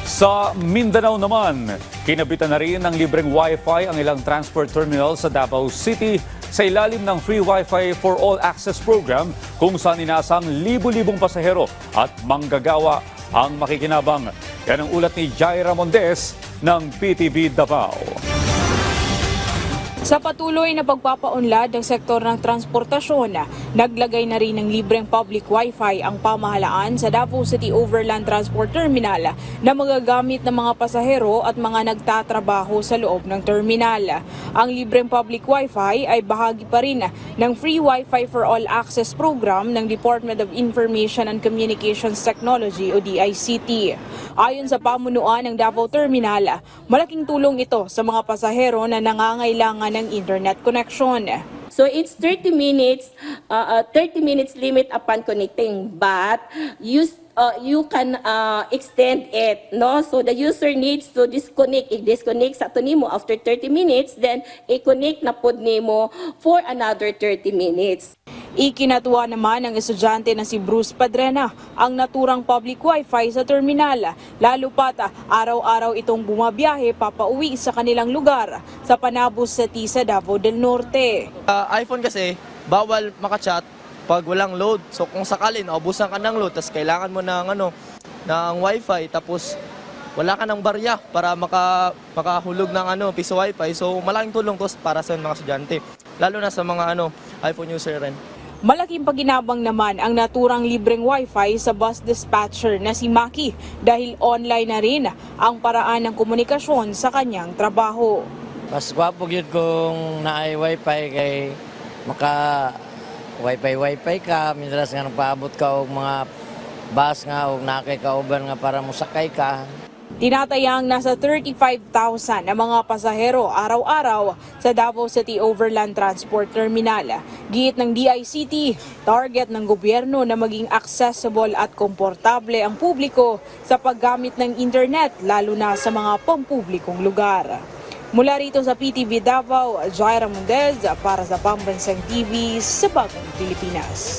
Sa Mindanao naman, kinabitan na rin ng libreng Wi-Fi ang ilang transport terminal sa Davao City sa ilalim ng Free Wi-Fi for All Access program kung saan inasang libu-libong pasahero at manggagawa ang makikinabang. Yan ang ulat ni Jaira Mondes ng PTV Davao. Sa patuloy na pagpapaunlad ng sektor ng transportasyon, naglagay na rin ng libreng public Wi-Fi ang pamahalaan sa Davao City Overland Transport Terminal na magagamit ng mga pasahero at mga nagtatrabaho sa loob ng terminal. Ang libreng public Wi-Fi ay bahagi pa rin ng Free Wi-Fi for All Access program ng Department of Information and Communications Technology o DICT. Ayon sa pamunuan ng Davao Terminal, malaking tulong ito sa mga pasahero na nangangailangan ng internet connection. So it's 30 minutes limit upon connecting, but you can extend it, no? So the user needs to disconnect. I-disconnect sa to nimo after 30 minutes, then i-connect na pod nimo for another 30 minutes. Ikinatuwa naman ng estudyante na si Bruce Padrena ang naturang public Wi-Fi sa terminal, lalo pat araw-araw itong bumabiyahe papauwi sa kanilang lugar sa Panabos City sa Davao del Norte. iPhone kasi, bawal makachat pag walang load. So kung sakali naubusan ka ng load, tapos kailangan mo ng Wi-Fi, tapos wala ka ng barya para makahulog ng piso Wi-Fi. So malaking tulong to para sa mga estudyante, lalo na sa mga iPhone user rin. Malaking paginabang naman ang naturang libreng Wi-Fi sa bus dispatcher na si Maki dahil online na rin ang paraan ng komunikasyon sa kanyang trabaho. Mas gwapo yun kung naay Wi-Fi kay maka Wi-Fi ka, minras nga nagpaabot ka o mga bus nga o nakay kauban nga para musakay ka. Tinatayang nasa 35,000 na mga pasahero araw-araw sa Davao City Overland Transport Terminal. Giit ng DICT, target ng gobyerno na maging accessible at komportable ang publiko sa paggamit ng internet, lalo na sa mga pampublikong lugar. Mula rito sa PTV Davao, Jaira Mondes para sa Pambansang TV sa Bagong Pilipinas.